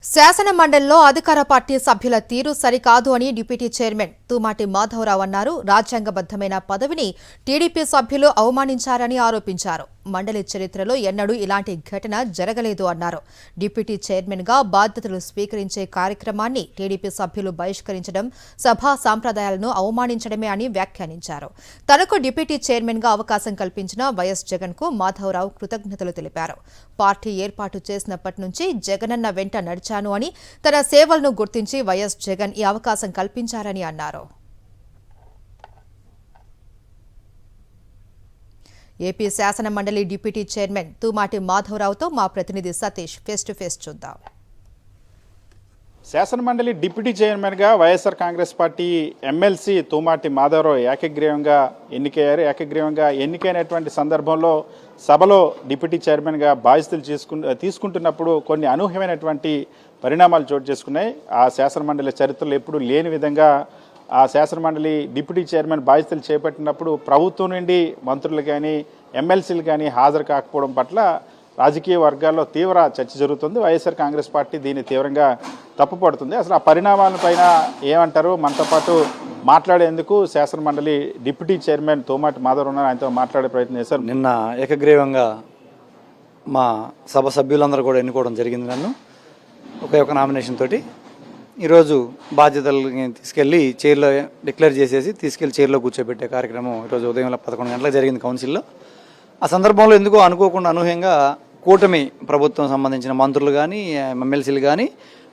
శాసన మండలిలో అధికార పార్టీ సభ్యుల తీరు సరికాదు అని డిప్యూటీ చైర్మన్ తుమాటి మాధవరావు అన్నారు. రాజ్యాంగబద్దమైన పదవిని టీడీపీ సభ్యులు అవమానించారని ఆరోపించారు. మండలి చరిత్రలో ఎన్నడూ ఇలాంటి ఘటన జరగలేదు అన్నారు. డిప్యూటీ చైర్మన్ గా బాధ్యతలు స్వీకరించే కార్యక్రమాన్ని టీడీపీ సభ్యులు బహిష్కరించడం సభా సాంప్రదాయాలను అవమానించడమే అని వ్యాఖ్యానించారు. తనకు డిప్యూటీ చైర్మన్ గా అవకాశం కల్పించిన వైఎస్ జగన్ కు మాధవరావు కృతజ్ఞతలు తెలిపారు. పార్టీ ఏర్పాటు చేసినప్పటి నుంచి జగనన్న వెంట నడిచాను అని, తన సేవలను గుర్తించి వైఎస్ జగన్ ఈ అవకాశం కల్పించారని అన్నారు. ఏపీ శాసన మండలి డిప్యూటీ చైర్మన్ తుమాటి మాధవరావుతో మా ప్రతినిధి సతీష్ ఫేస్ టు ఫేస్ చూద్దాం. శాసన మండలి డిప్యూటీ చైర్మన్గా వైఎస్ఆర్ కాంగ్రెస్ పార్టీ ఎమ్మెల్సీ తుమాటి మాధవరావు ఏకగ్రీవంగా ఎన్నికయ్యారు. ఏకగ్రీవంగా ఎన్నికైనటువంటి సందర్భంలో సభలో డిప్యూటీ చైర్మన్గా బాధ్యతలు తీసుకుంటున్నప్పుడు కొన్ని అనూహ్యమైనటువంటి పరిణామాలు చోటు చేసుకున్నాయి. ఆ శాసన మండలి చరిత్రలో ఎప్పుడూ లేని విధంగా ఆ శాసనమండలి డిప్యూటీ చైర్మన్ బాధ్యతలు చేపట్టినప్పుడు ప్రభుత్వం నుండి మంత్రులు కానీ ఎమ్మెల్సీలు కానీ హాజరు కాకపోవడం పట్ల రాజకీయ వర్గాల్లో తీవ్ర చర్చ జరుగుతుంది. వైఎస్ఆర్ కాంగ్రెస్ పార్టీ దీన్ని తీవ్రంగా తప్పుపడుతుంది. అసలు ఆ పరిణామాలపైన ఏమంటారు? మనతో పాటు మాట్లాడేందుకు శాసనమండలి డిప్యూటీ చైర్మన్ తోమాటి మాధవరావు ఉన్నారు. ఆయనతో మాట్లాడే ప్రయత్నం చేశారు. నిన్న ఏకగ్రీవంగా మా సభ సభ్యులందరూ కూడా ఎన్నుకోవడం జరిగింది. నన్ను ఒక నామినేషన్ తోటి ఈరోజు బాధ్యతలు తీసుకెళ్ళి చైర్లో డిక్లేర్ చేసేసి తీసుకెళ్లి చైర్లో కూర్చోబెట్టే కార్యక్రమం ఈరోజు ఉదయం 11 గంటలకు జరిగింది కౌన్సిల్లో. ఆ సందర్భంలో ఎందుకో అనుకోకుండా అనూహ్యంగా కూటమి ప్రభుత్వం సంబంధించిన మంత్రులు కానీ ఎమ్మెల్సీలు కానీ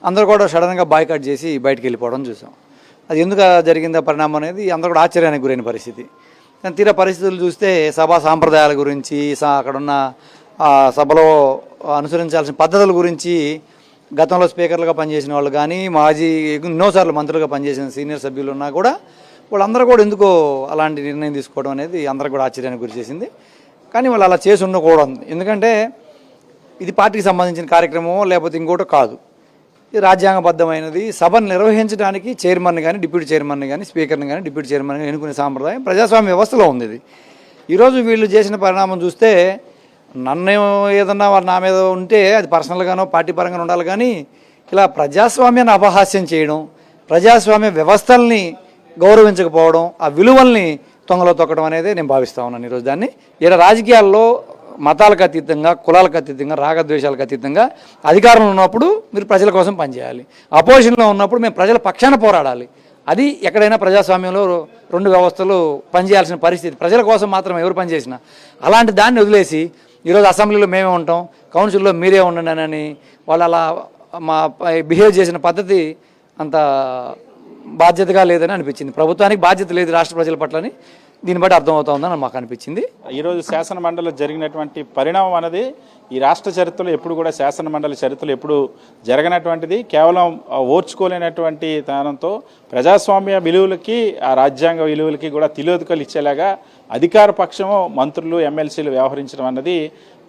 అందరూ కూడా సడన్గా బాయ్కాట్ చేసి బయటకు వెళ్ళిపోవడం చూసాం. అది ఎందుకు జరిగిందా పరిణామం అనేది అందరూ కూడా ఆశ్చర్యానికి గురైన పరిస్థితి. కానీ తీరా పరిస్థితులు చూస్తే సభా సాంప్రదాయాల గురించి, అక్కడున్న సభలో అనుసరించాల్సిన పద్ధతుల గురించి గతంలో స్పీకర్లుగా పనిచేసిన వాళ్ళు కానీ మాజీ ఎన్నోసార్లు మంత్రులుగా పనిచేసిన సీనియర్ సభ్యులు ఉన్నా కూడా వాళ్ళందరూ కూడా ఎందుకో అలాంటి నిర్ణయం తీసుకోవడం అనేది అందరూ కూడా ఆశ్చర్యానికి గురి చేసింది. కానీ వాళ్ళు అలా చేసి ఉండకూడదు. ఎందుకంటే ఇది పార్టీకి సంబంధించిన కార్యక్రమం లేకపోతే ఇంకోటి కాదు. ఇది రాజ్యాంగబద్ధమైనది. సభను నిర్వహించడానికి చైర్మన్ కానీ డిప్యూటీ చైర్మన్ కానీ స్పీకర్ని కానీ డిప్యూటీ చైర్మన్ కానీ ఎన్నుకునే సాంప్రదాయం ప్రజాస్వామ్య వ్యవస్థలో ఉంది. ఇది ఈరోజు వీళ్ళు చేసిన పరిణామం చూస్తే నన్ను ఏదన్నా నా మీద ఉంటే అది పర్సనల్గానో పార్టీ పరంగా ఉండాలి. కానీ ఇలా ప్రజాస్వామ్యాన్ని అపహాస్యం చేయడం, ప్రజాస్వామ్య వ్యవస్థల్ని గౌరవించకపోవడం, ఆ విలువల్ని తొంగలో తొక్కడం అనేది నేను భావిస్తా ఉన్నాను ఈరోజు. దాన్ని ఇలా రాజకీయాల్లో మతాలకు అతీతంగా, కులాలకు అతీతంగా, రాగద్వేషాలకు అతీతంగా అధికారంలో ఉన్నప్పుడు మీరు ప్రజల కోసం పనిచేయాలి. అపోజిషన్లో ఉన్నప్పుడు మేము ప్రజల పక్షాన పోరాడాలి. అది ఎక్కడైనా ప్రజాస్వామ్యంలో రెండు వ్యవస్థలు పనిచేయాల్సిన పరిస్థితి. ప్రజల కోసం మాత్రం ఎవరు పనిచేసినా అలాంటి దాన్ని వదిలేసి ఈరోజు అసెంబ్లీలో మేమే ఉంటాం, కౌన్సిల్లో మీరే ఉండండి అని వాళ్ళు అలా బిహేవ్ చేసిన పద్ధతి అంత బాధ్యతగా లేదని అనిపించింది. ప్రభుత్వానికి బాధ్యత లేదు రాష్ట్ర ప్రజల పట్లని దీన్ని బట్టి అర్థమవుతుందని మాకు అనిపించింది. ఈరోజు శాసన మండలిలో జరిగినటువంటి పరిణామం అనేది ఈ రాష్ట్ర చరిత్రలో ఎప్పుడు కూడా శాసన మండలి చరిత్రలో ఎప్పుడు జరగనటువంటిది. కేవలం ఓర్చుకోలేనటువంటి తనంతో ప్రజాస్వామ్య విలువలకి, ఆ రాజ్యాంగ విలువలకి కూడా తిలోదకలు ఇచ్చేలాగా అధికార పక్షము మంత్రులు ఎమ్మెల్సీలు వ్యవహరించడం అన్నది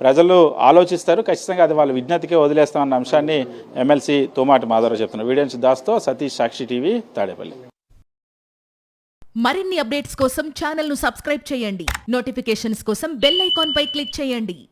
ప్రజలు ఆలోచిస్తారు. ఖచ్చితంగా అది వాళ్ళ విజ్ఞతకే వదిలేస్తామన్న అంశాన్ని ఎమ్మెల్సీ తోమాటి మాధవరావు చెప్తున్నారు. వీడియో నుంచి దాస్తో సతీష్, సాక్షి టీవీ, తాడేపల్లి. మరిన్ని అప్డేట్స్ కోసం ఛానల్ ను సబ్స్క్రైబ్ చేయండి. నోటిఫికేషన్స్ కోసం బెల్ ఐకాన్ పై క్లిక్ చేయండి.